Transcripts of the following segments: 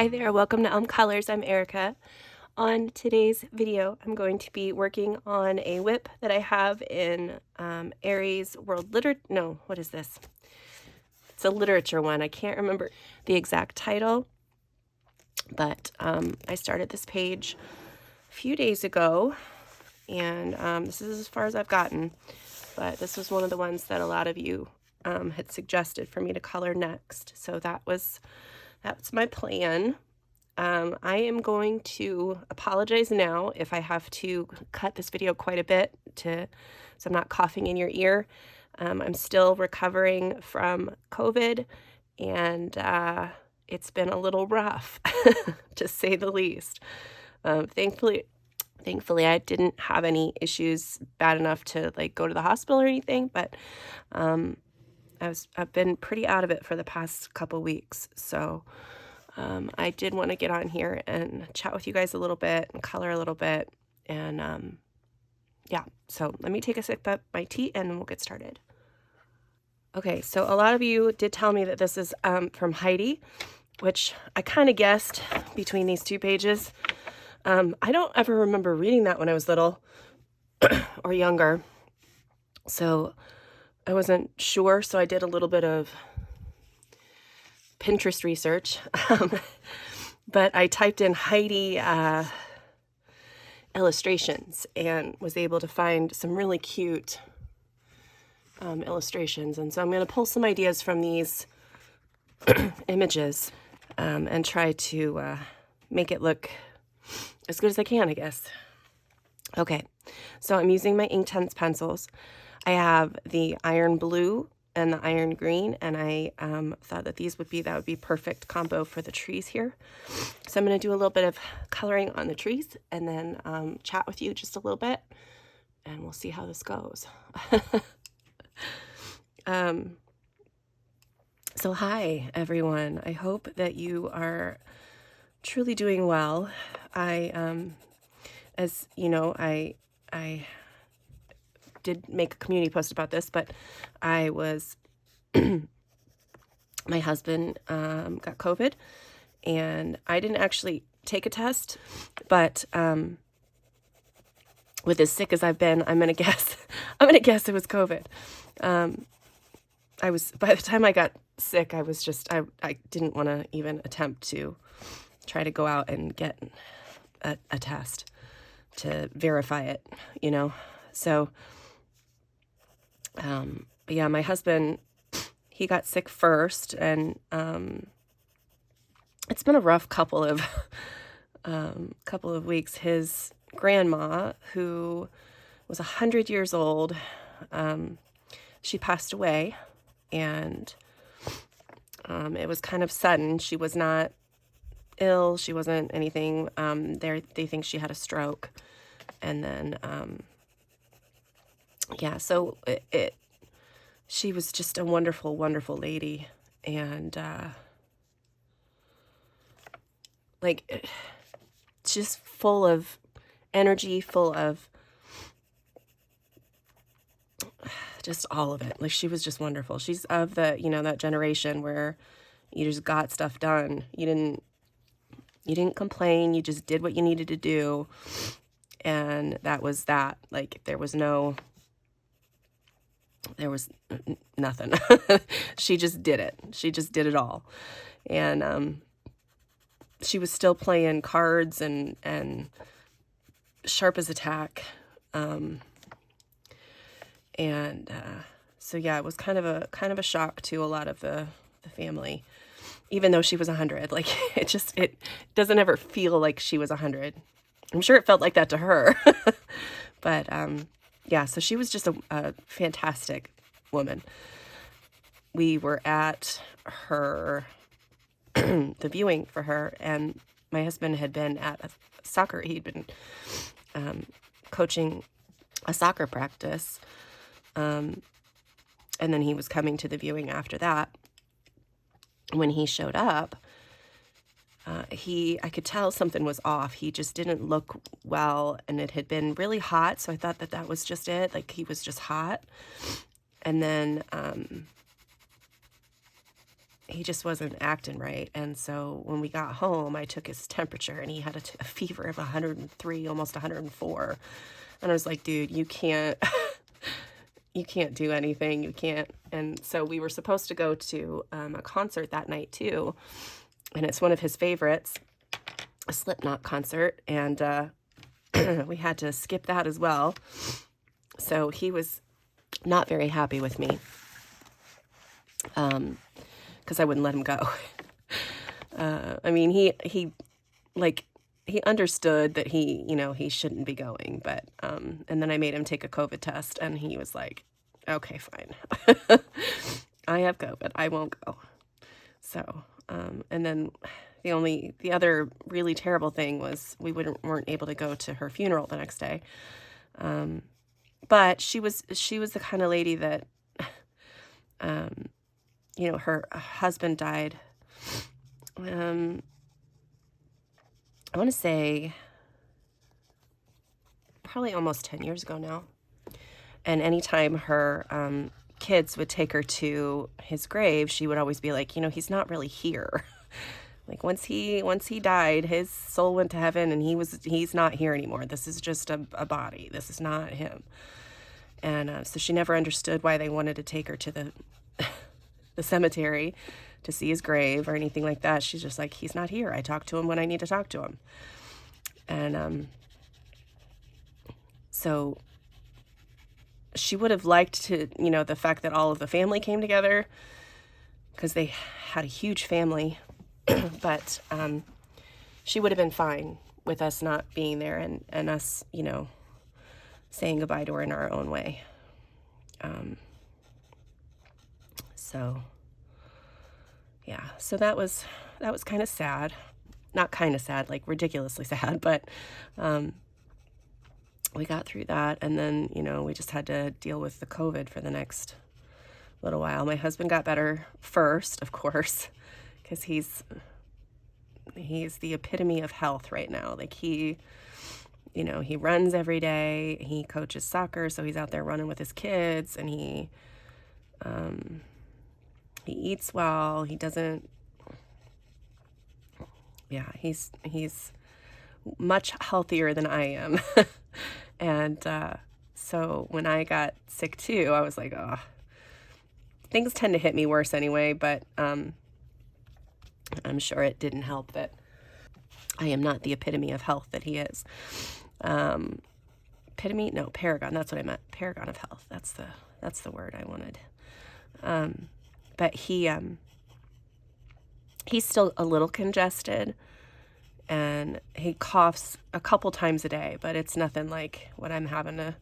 Hi there, welcome to Elm Colors. I'm Erica. On today's video, I'm going to be working on a whip that I have in Eriy's World Literature. No, what is this? It's a literature one. I can't remember the exact title, but I started this page a few days ago, and this is as far as I've gotten, but this was one of the ones that a lot of you had suggested for me to color next. So that's my plan. I am going to apologize now if I have to cut this video quite a bit so I'm not coughing in your ear. I'm still recovering from COVID, and it's been a little rough, to say the least. Thankfully, I didn't have any issues bad enough to like go to the hospital or anything, but I've been pretty out of it for the past couple weeks, so I did want to get on here and chat with you guys a little bit and color a little bit, and yeah, so let me take a sip of my tea and we'll get started. Okay, so a lot of you did tell me that this is from Heidi, which I kind of guessed between these two pages. I don't ever remember reading that when I was little or younger, so I wasn't sure, so I did a little bit of Pinterest research, but I typed in Heidi illustrations and was able to find some really cute illustrations, and so I'm going to pull some ideas from these images and try to make it look as good as I can, I guess. Okay, so I'm using my Inktense pencils. I have the iron blue and the iron green, and I thought that would be perfect combo for the trees here. So I'm going to do a little bit of coloring on the trees and then chat with you just a little bit, and we'll see how this goes. So hi everyone, I hope that you are truly doing well. As you know, I did make a community post about this, but I was my husband got COVID, and I didn't actually take a test, but with as sick as I've been, I'm gonna guess it was COVID. By the time I got sick, I was just I didn't want to even attempt to try to go out and get a test to verify it, you know. So but yeah, my husband, he got sick first, and it's been a rough couple of weeks. His grandma, who was 100 years old, she passed away, and it was kind of sudden. She was not ill, she wasn't anything. They think she had a stroke, and then yeah, so she was just a wonderful, wonderful lady, and like just full of energy, full of just all of it. Like, she was just wonderful. She's of the, you know, that generation where you just got stuff done. You didn't complain, you just did what you needed to do, and that was that. Like, there was nothing. She just did it. She just did it all. And she was still playing cards and sharp as a tack. So yeah, it was kind of a shock to a lot of the family, even though she was 100. Like, it doesn't ever feel like she was 100. I'm sure it felt like that to her. But yeah, so she was just a fantastic woman. We were at her the viewing for her, and my husband had been at he'd been coaching a soccer practice, and then he was coming to the viewing after that. When he showed up, I could tell something was off. He just didn't look well, and it had been really hot, so I thought that was just it. Like, he was just hot. And then he just wasn't acting right. And so when we got home, I took his temperature, and he had a fever of 103, almost 104. And I was like, dude, you can't, you can't do anything. You can't. And so we were supposed to go to a concert that night too. And it's one of his favorites, a Slipknot concert. And we had to skip that as well. So he was not very happy with me. Because I wouldn't let him go. I mean, he understood that he shouldn't be going, but, and then I made him take a COVID test, and he was like, okay, fine. I have COVID. I won't go. So, and then the other really terrible thing was we weren't able to go to her funeral the next day. But she was the kind of lady that, her husband died, I want to say probably almost 10 years ago now. And anytime her kids would take her to his grave, she would always be like, he's not really here. Like once he died, his soul went to heaven, and he's not here anymore. This is just a body. This is not him. And so she never understood why they wanted to take her to the cemetery to see his grave or anything like that. She's just like, he's not here. I talk to him when I need to talk to him. And so she would have liked to, the fact that all of the family came together, because they had a huge family. But she would have been fine with us not being there, and us, saying goodbye to her in our own way. So yeah, so that was kind of sad. Not kind of sad, like ridiculously sad, but we got through that, and then, we just had to deal with the COVID for the next little while. My husband got better first, of course, because he's the epitome of health right now. Like he runs every day. He coaches soccer, so he's out there running with his kids, and he eats well. He doesn't, he's much healthier than I am. And so when I got sick too, I was like, oh, things tend to hit me worse anyway, but I'm sure it didn't help that I am not the epitome of health that he is. Epitome? No, paragon. That's what I meant. Paragon of health. That's the word I wanted. But he's still a little congested, and he coughs a couple times a day, but it's nothing like what I'm having to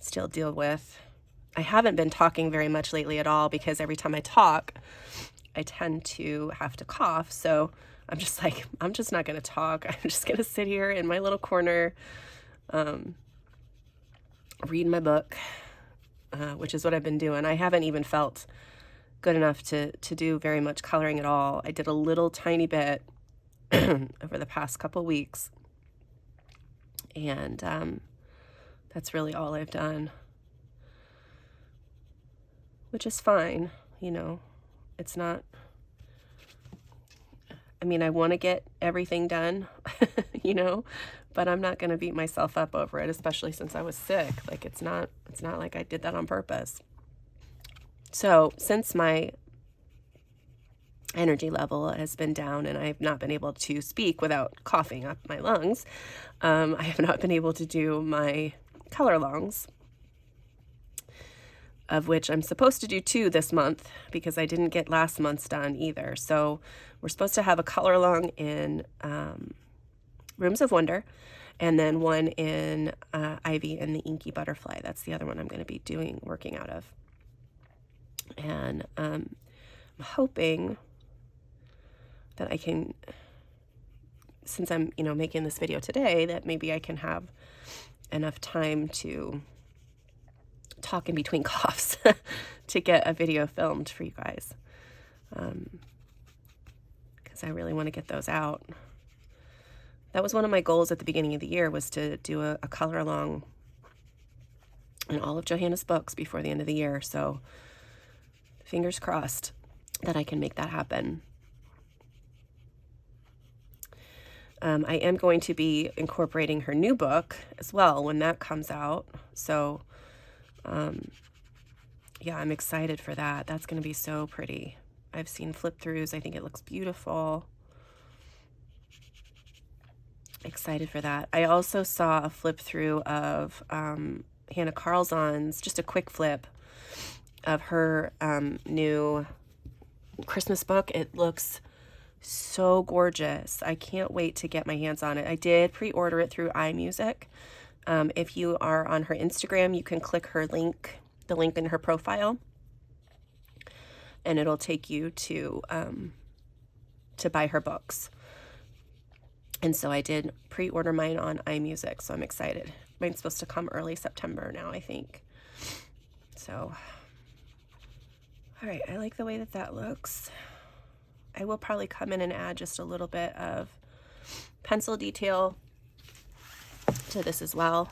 still deal with. I haven't been talking very much lately at all, because every time I talk, I tend to have to cough. So I'm just like, I'm just not going to talk. I'm just going to sit here in my little corner, read my book, which is what I've been doing. I haven't even felt good enough to do very much coloring at all. I did a little tiny bit over the past couple weeks, and that's really all I've done, which is fine. It's not, I mean, I want to get everything done, but I'm not going to beat myself up over it, especially since I was sick. Like, it's not like I did that on purpose. So since my energy level has been down and I've not been able to speak without coughing up my lungs, I have not been able to do my color longs, of which I'm supposed to do 2 this month, because I didn't get last month's done either. So we're supposed to have a color long in Rooms of Wonder, and then one in Ivy and the Inky Butterfly. That's the other one I'm going to be working out of. And I'm hoping that I can, since I'm, making this video today, that maybe I can have enough time to talk in between coughs to get a video filmed for you guys. Because I really want to get those out. That was one of my goals at the beginning of the year, was to do a color along in all of Johanna's books before the end of the year. So fingers crossed. that I can make that happen. I am going to be incorporating her new book as well when that comes out. So, yeah, I'm excited for that. That's going to be so pretty. I've seen flip throughs. I think it looks beautiful. Excited for that. I also saw a flip through of Hannah Carlzon's, just a quick flip of her new Christmas book. It looks so gorgeous. I can't wait to get my hands on it. I did pre-order it through iMusic. If you are on her Instagram, you can click her link, the link in her profile, and it'll take you to buy her books. And so I did pre-order mine on iMusic, so I'm excited. Mine's supposed to come early September now, I think. So, all right, I like the way that that looks. I will probably come in and add just a little bit of pencil detail to this as well.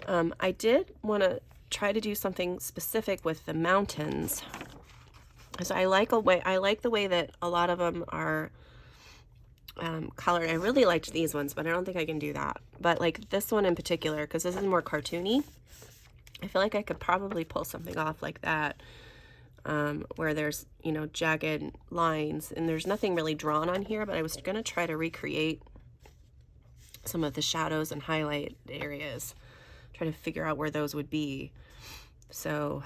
I did want to try to do something specific with the mountains. So I like the way that a lot of them are colored. I really liked these ones, but I don't think I can do that. But like this one in particular, because this is more cartoony, I feel like I could probably pull something off like that, where there's, you know, jagged lines, and there's nothing really drawn on here, but I was going to try to recreate some of the shadows and highlight areas, try to figure out where those would be. So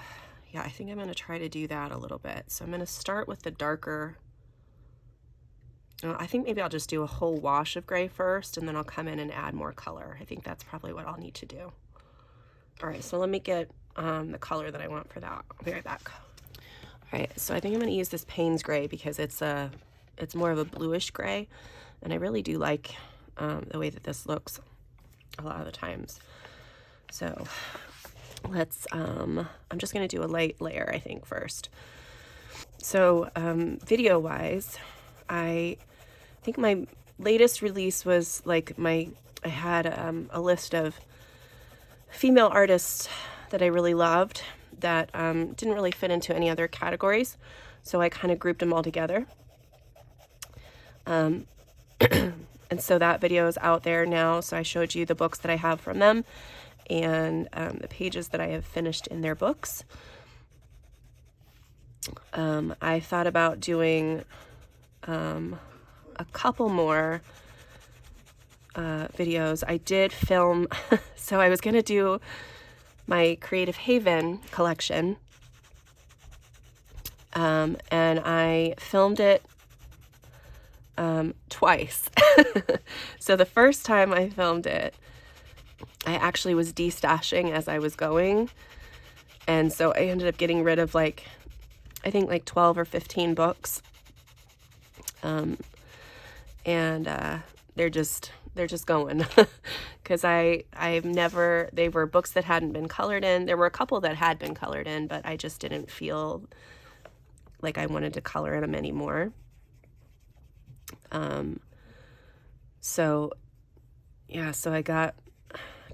yeah, I think I'm going to try to do that a little bit. So I'm going to start with the darker. I think maybe I'll just do a whole wash of gray first, and then I'll come in and add more color. I think that's probably what I'll need to do. All right, so let me get the color that I want for that. I'll be right back. All right, so I think I'm going to use this Payne's gray because it's more of a bluish gray, and I really do like the way that this looks a lot of the times. So let's, I'm just going to do a light layer, I think, first. So video-wise, I think my latest release was like I had a list of female artists that I really loved that didn't really fit into any other categories. So I kind of grouped them all together. And so that video is out there now. So I showed you the books that I have from them and the pages that I have finished in their books. I thought about doing a couple more videos. I did film, so I was going to do my Creative Haven collection, and I filmed it twice. So the first time I filmed it, I actually was destashing as I was going, and so I ended up getting rid of I think 12 or 15 books. And they're just going because they were books that hadn't been colored in. There were a couple that had been colored in, but I just didn't feel like I wanted to color in them anymore. So yeah, so I got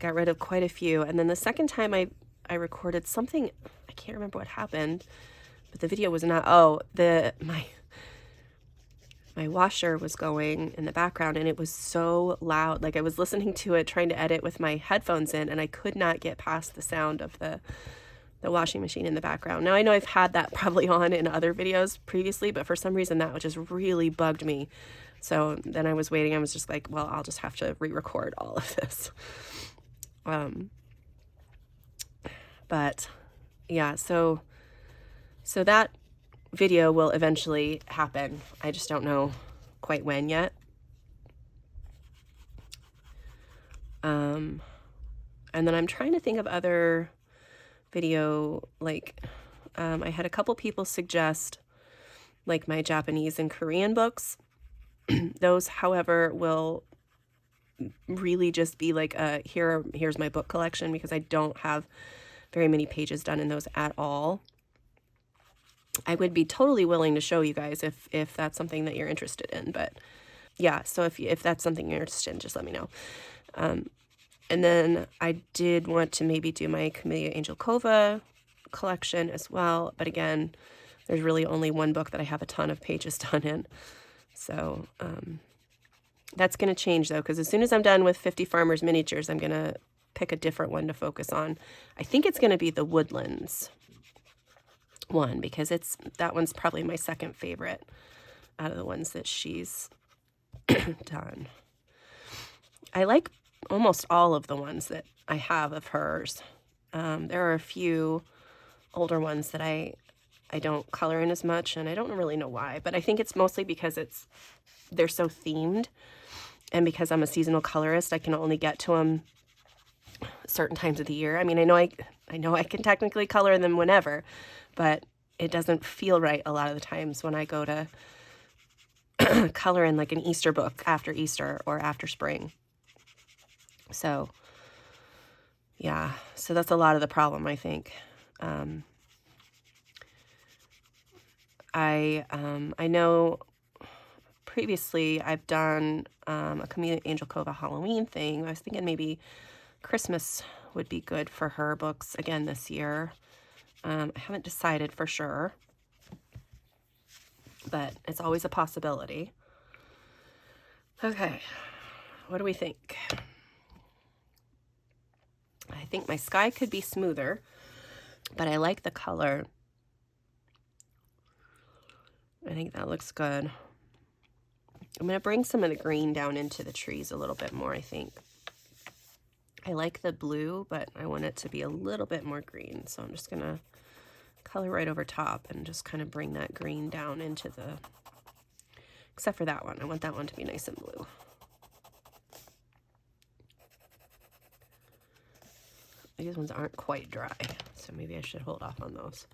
rid of quite a few. And then the second time I recorded something, I can't remember what happened, but the video was not, my washer was going in the background, and it was so loud. Like I was listening to it, trying to edit with my headphones in, and I could not get past the sound of the washing machine in the background. Now I know I've had that probably on in other videos previously, but for some reason that just really bugged me. So then I was waiting. I was just like, well, I'll just have to re-record all of this. But yeah, so that video will eventually happen. I just don't know quite when yet. And then I'm trying to think of other video, I had a couple people suggest my Japanese and Korean books. Those, however, will really just be here's my book collection, because I don't have very many pages done in those at all. I would be totally willing to show you guys if that's something that you're interested in. But yeah, so if that's something you're interested in, just let me know. And then I did want to maybe do my Camellia Angelkova collection as well. But again, There's really only one book that I have a ton of pages done in. So that's going to change, though, because as soon as I'm done with 50 Farmers Miniatures, I'm going to pick a different one to focus on. I think it's going to be the Woodlands one, because that one's probably my second favorite out of the ones that she's done. I like almost all of the ones that I have of hers. There are a few older ones that I don't color in as much, and I don't really know why, but I think it's mostly because they're so themed, and because I'm a seasonal colorist, I can only get to them certain times of the year. I mean, I know I can technically color them whenever, but it doesn't feel right a lot of the times when I go to color in like an Easter book after Easter or after spring. So yeah, so that's a lot of the problem, I think. I know previously I've done a Camille Angel Cove Halloween thing. I was thinking maybe Christmas would be good for her books again this year. I haven't decided for sure, but it's always a possibility. Okay, what do we think? I think my sky could be smoother, but I like the color. I think that looks good. I'm going to bring some of the green down into the trees a little bit more, I think. I like the blue, but I want it to be a little bit more green. So I'm just going to color right over top and just kind of bring that green down into the, except for that one. I want that one to be nice and blue. These ones aren't quite dry, so maybe I should hold off on those.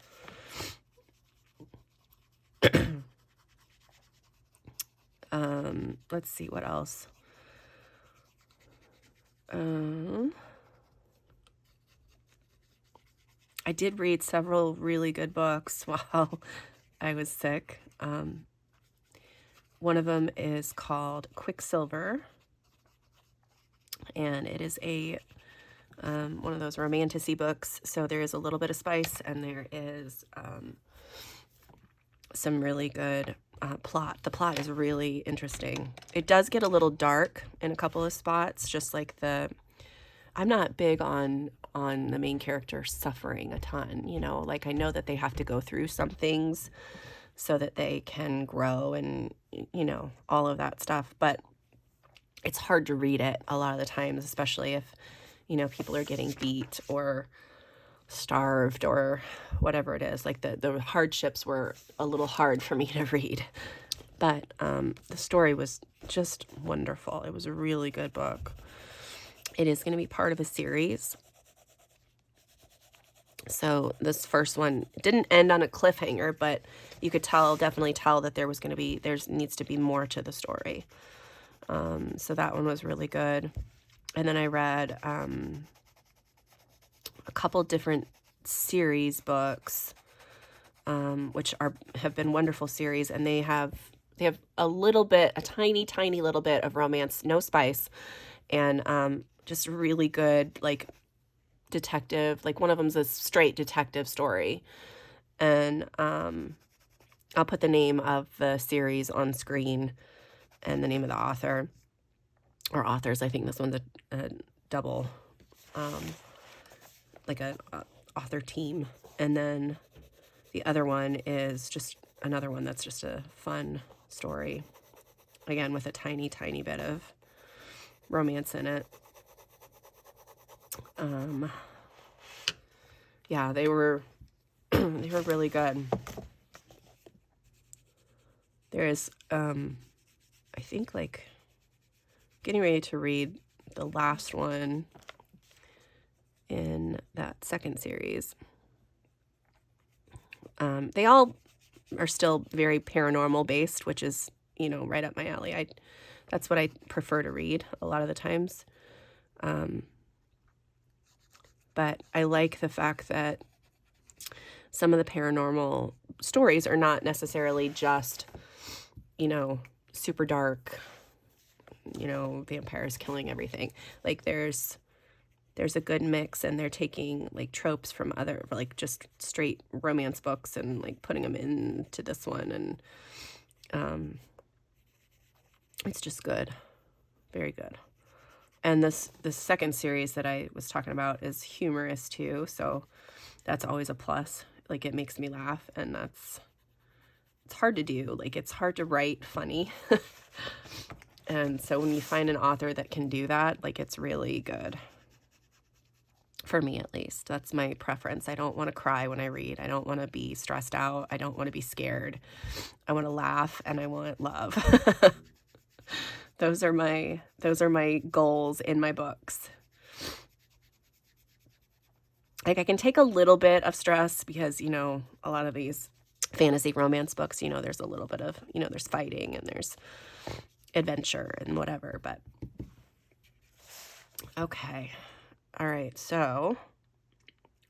Let's see what else. I did read several really good books while I was sick. One of them is called Quicksilver, and it is a one of those romantic-y books. So there is a little bit of spice, and there is some really good plot. The plot is really interesting. It does get a little dark in a couple of spots, just like I'm not big on the main character suffering a ton, you know, like I know that they have to go through some things so that they can grow and, you know, all of that stuff, but it's hard to read it a lot of the times, especially if, you know, people are getting beat or starved or whatever it is. Like the hardships were a little hard for me to read, but the story was just wonderful. It was a really good book. It is going to be part of a series. So this first one didn't end on a cliffhanger, but you could definitely tell that there needs to be more to the story. So that one was really good. And then I read a couple different series books, which have been wonderful series, and they have a tiny little bit of romance, no spice, and just really good, like, detective, like one of them's a straight detective story, and I'll put the name of the series on screen and the name of the author or authors. I think this one's a double, like a author team, and then the other one is just another one that's just a fun story, again with a tiny bit of romance in it. Yeah, they were they were really good. There is I think, like, getting ready to read the last one in that second series. They all are still very paranormal based, which is, you know, right up my alley. That's what I prefer to read a lot of the times. But I like the fact that some of the paranormal stories are not necessarily just, you know, super dark, you know, vampires killing everything. Like, there's there's a good mix, and they're taking like tropes from other, like just straight romance books and like putting them into this one, and it's just good, very good. And the second series that I was talking about is humorous too, so that's always a plus. Like, it makes me laugh, and it's hard to do. Like, it's hard to write funny. And so when you find an author that can do that, like, it's really good. For me, at least. That's my preference. I don't want to cry when I read. I don't want to be stressed out. I don't want to be scared. I want to laugh, and I want love. Those are my goals in my books. Like, I can take a little bit of stress because, you know, a lot of these fantasy romance books, you know, there's a little bit of, you know, there's fighting and there's adventure and whatever, but okay. All right, so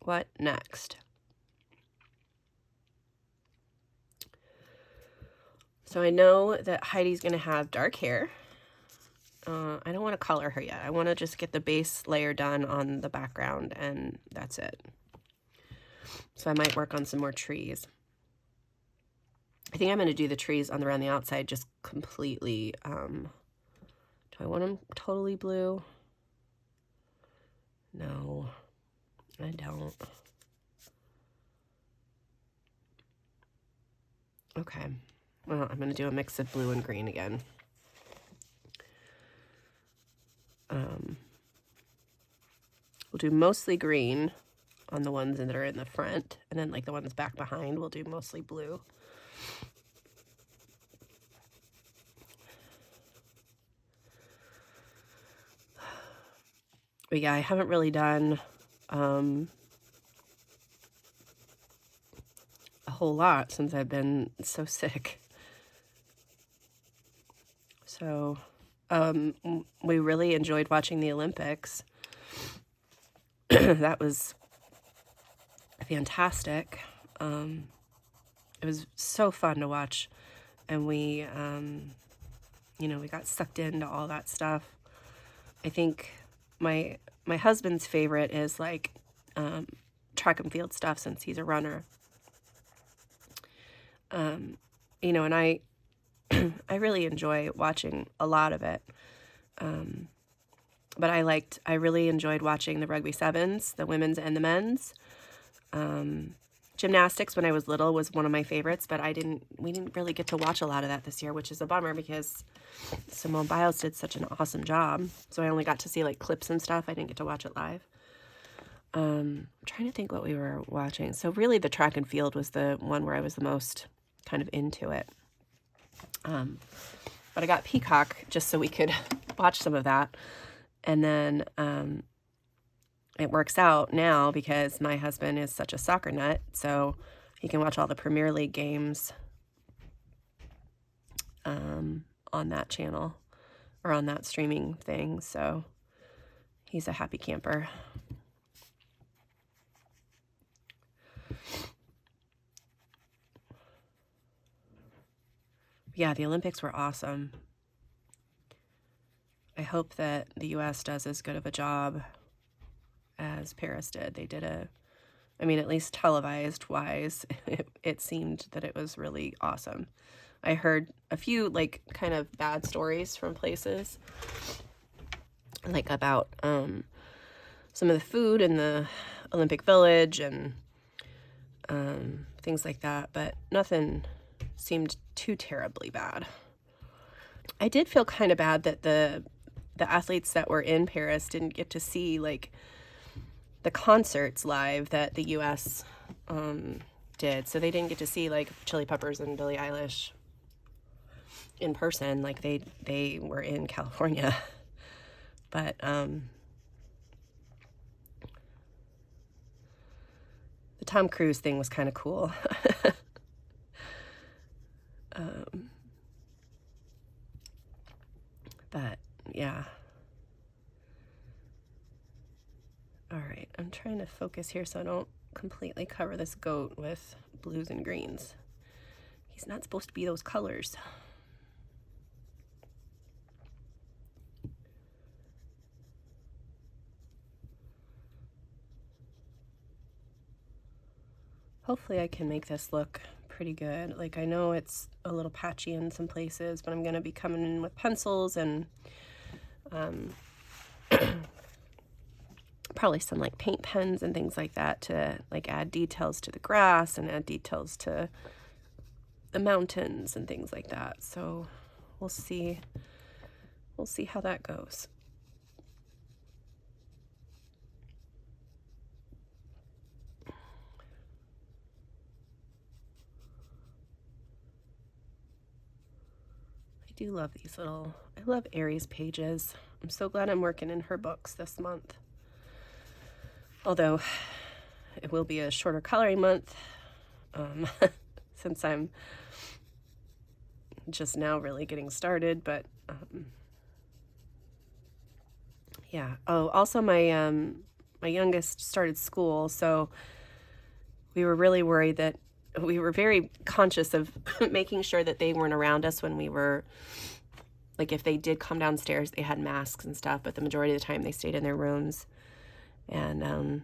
what next? So I know that Heidi's going to have dark hair. I don't want to color her yet. I want to just get the base layer done on the background, and that's it. So I might work on some more trees. I think I'm going to do the trees around the outside just completely. Do I want them totally blue? No, I don't. Okay. Well, I'm going to do a mix of blue and green again. We'll do mostly green on the ones that are in the front, and then like the ones back behind, we'll do mostly blue. But yeah, I haven't really done a whole lot since I've been so sick. So we really enjoyed watching the Olympics. That was fantastic. It was so fun to watch, and we you know, we got sucked into all that stuff. I think my husband's favorite is like track and field stuff, since he's a runner. You know, and I really enjoy watching a lot of it. But I really enjoyed watching the rugby sevens, the women's and the men's. Gymnastics when I was little was one of my favorites, but we didn't really get to watch a lot of that this year, which is a bummer because Simone Biles did such an awesome job. So I only got to see like clips and stuff. I didn't get to watch it live. I'm trying to think what we were watching. So really the track and field was the one where I was the most kind of into it. But I got Peacock just so we could watch some of that. And then it works out now because my husband is such a soccer nut, so he can watch all the Premier League games on that channel or on that streaming thing. So he's a happy camper. Yeah, the Olympics were awesome. I hope that the U.S. does as good of a job as Paris did. They did I mean, at least televised wise, it seemed that it was really awesome. I heard a few like kind of bad stories from places, like about some of the food in the Olympic Village and things like that, but nothing seemed too terribly bad. I did feel kind of bad that the athletes that were in Paris didn't get to see like the concerts live that the U.S. did. So they didn't get to see like Chili Peppers and Billie Eilish in person, like they were in California. But the Tom Cruise thing was kind of cool. But yeah. All right, I'm trying to focus here so I don't completely cover this goat with blues and greens. He's not supposed to be those colors. hopefully I can make this look pretty good. Like, I know it's a little patchy in some places, but I'm going to be coming in with pencils and probably some like paint pens and things like that to like add details to the grass and add details to the mountains and things like that. So we'll see how that goes. I do love these little, I love Eriy's pages. I'm so glad I'm working in her books this month. Although it will be a shorter coloring month since I'm just now really getting started, but yeah. Oh, also my youngest started school, so we were really worried that we were very conscious of making sure that they weren't around us when we were, like, if they did come downstairs, they had masks and stuff, but the majority of the time they stayed in their rooms. And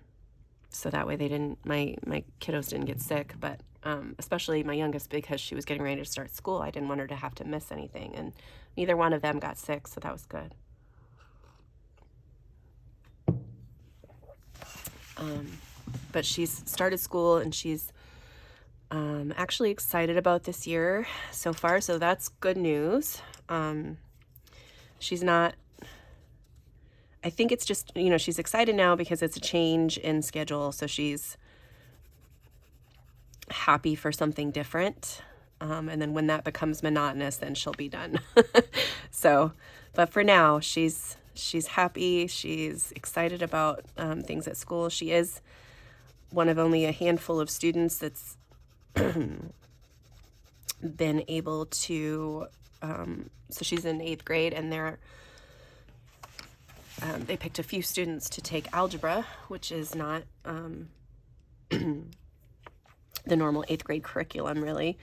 so that way they didn't, my kiddos didn't get sick, but especially my youngest, because she was getting ready to start school, I didn't want her to have to miss anything, and neither one of them got sick, so that was good. But she's started school, and she's actually excited about this year so far, so that's good news. She's not, I think it's just, you know, she's excited now because it's a change in schedule, so she's happy for something different. And then when that becomes monotonous, then she'll be done. So, but for now, she's happy. She's excited about things at school. She is one of only a handful of students that's been able to, so she's in 8th grade, and they picked a few students to take algebra, which is not the normal 8th grade curriculum, really.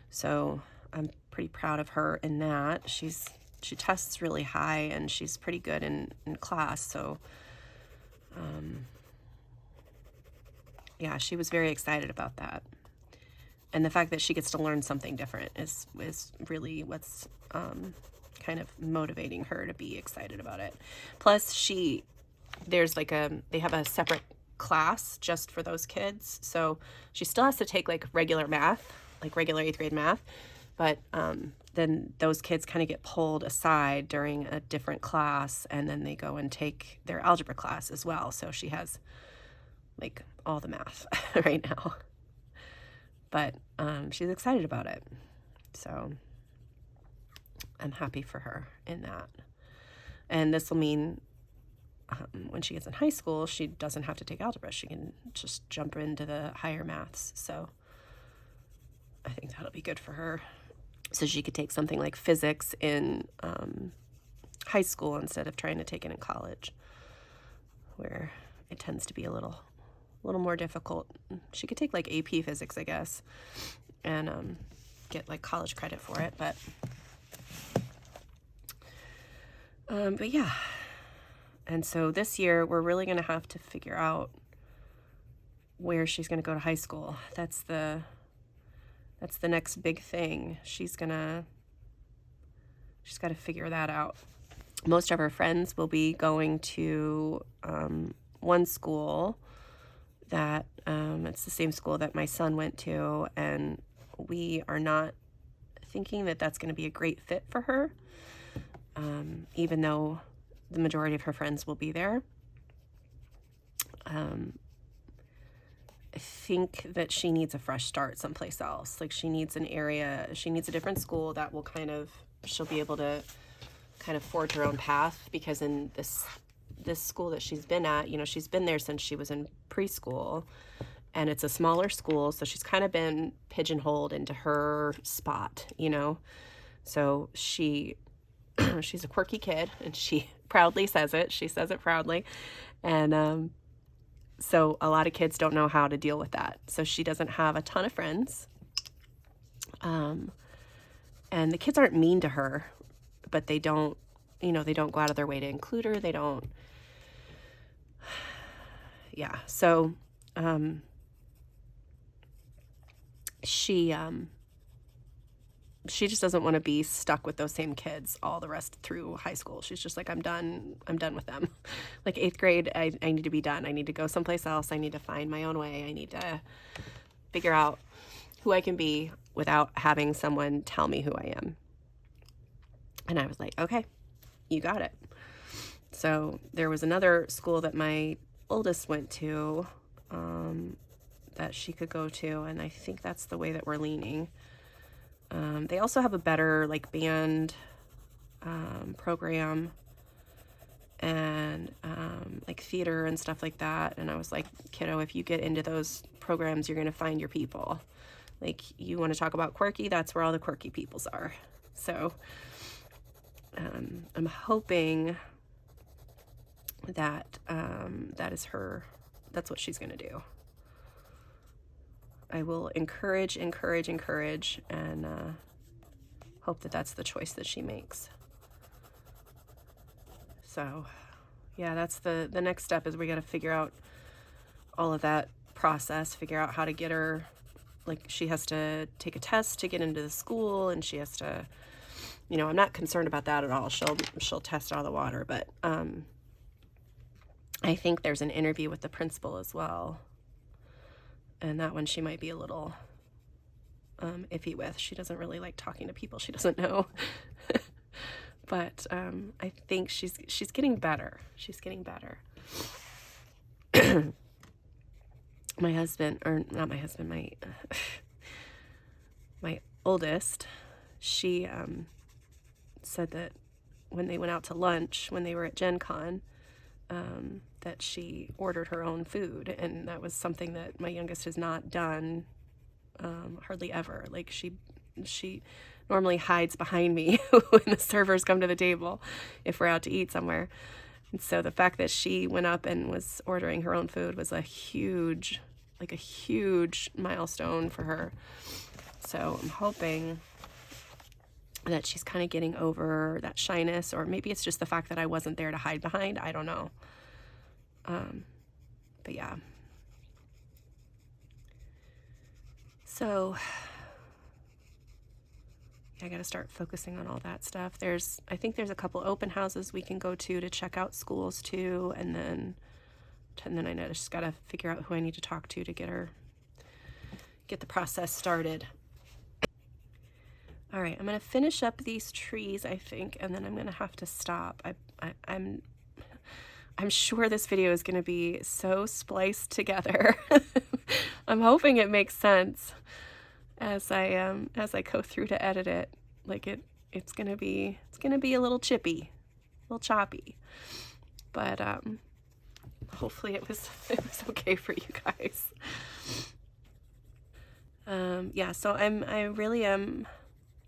So I'm pretty proud of her in that. She tests really high, and she's pretty good in class. So yeah, she was very excited about that. And the fact that she gets to learn something different is really what's kind of motivating her to be excited about it. Plus, they have a separate class just for those kids, so she still has to take like regular math, like regular 8th grade math, but then those kids kind of get pulled aside during a different class, and then they go and take their algebra class as well. So she has like all the math right now, but she's excited about it, so I'm happy for her in that. And this will mean when she gets in high school, she doesn't have to take algebra. She can just jump into the higher maths. So I think that'll be good for her. So she could take something like physics in high school instead of trying to take it in college, where it tends to be a little more difficult. She could take like AP physics, I guess, and get like college credit for it. But yeah. And so this year we're really going to have to figure out where she's going to go to high school. That's the next big thing. She's got to figure that out. Most of her friends will be going to one school that it's the same school that my son went to, and we are not thinking that that's going to be a great fit for her, even though the majority of her friends will be there. I think that she needs a fresh start someplace else. Like, she needs a different school that will she'll be able to kind of forge her own path, because in this school that she's been at, you know, she's been there since she was in preschool, and it's a smaller school, so she's kind of been pigeonholed into her spot, you know. So she's a quirky kid, and she proudly says it. She says it proudly. And so a lot of kids don't know how to deal with that. So she doesn't have a ton of friends. And the kids aren't mean to her, but they don't go out of their way to include her. They don't. Yeah. So she just doesn't want to be stuck with those same kids all the rest through high school. She's just like, I'm done with them. Like 8th grade, I need to be done. I need to go someplace else. I need to find my own way. I need to figure out who I can be without having someone tell me who I am. And I was like, okay, you got it. So there was another school that my oldest went to that she could go to, and I think that's the way that we're leaning. They also have a better like band program and like theater and stuff like that. And I was like, kiddo, if you get into those programs, you're going to find your people. Like, you want to talk about quirky, that's where all the quirky peoples are. So I'm hoping that that's what she's going to do. I will encourage, and hope that that's the choice that she makes. So, yeah, that's the next step, is we got to figure out all of that process, figure out how to get her, like, she has to take a test to get into the school, and she has to, you know, I'm not concerned about that at all. She'll test all the water, but I think there's an interview with the principal as well. And that one she might be a little iffy with. She doesn't really like talking to people she doesn't know. But I think she's getting better. She's getting better. My husband, or not my husband, my oldest, she said that when they went out to lunch, when they were at Gen Con, that she ordered her own food, and that was something that my youngest has not done hardly ever. Like, she normally hides behind me when the servers come to the table if we're out to eat somewhere. And so the fact that she went up and was ordering her own food was a huge milestone for her. So I'm hoping that she's kind of getting over that shyness, or maybe it's just the fact that I wasn't there to hide behind. I don't know. But yeah. So I got to start focusing on all that stuff. I think there's a couple open houses we can go to check out schools too. And then I just got to figure out who I need to talk to get the process started. All right, I'm going to finish up these trees, I think, and then I'm going to have to stop. I'm sure this video is going to be so spliced together. I'm hoping it makes sense as I go through to edit it. Like, it's going to be a little chippy, a little choppy. But hopefully it was okay for you guys. Yeah, so I really am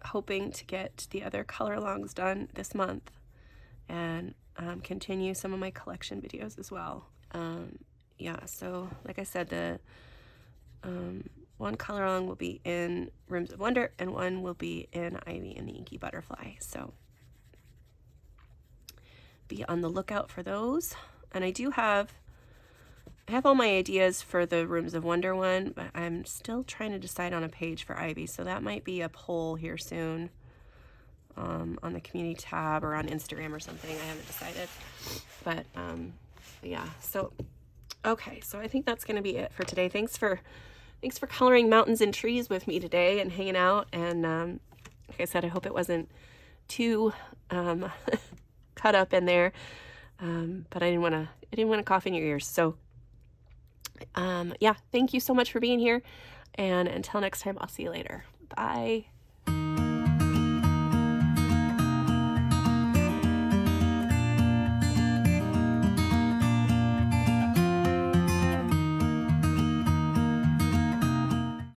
hoping to get the other color alongs done this month, and continue some of my collection videos as well. Yeah, so like I said, the one color along will be in Rooms of Wonder, and one will be in Ivy and the Inky Butterfly. So be on the lookout for those. And I have all my ideas for the Rooms of Wonder one, but I'm still trying to decide on a page for Ivy, so that might be a poll here soon on the community tab or on Instagram or something. I haven't decided, but yeah. So okay, so I think that's going to be it for today. Thanks for coloring mountains and trees with me today and hanging out. And like I said, I hope it wasn't too cut up in there, but I didn't want to cough in your ears. So yeah, thank you so much for being here, and until next time, I'll see you later. Bye.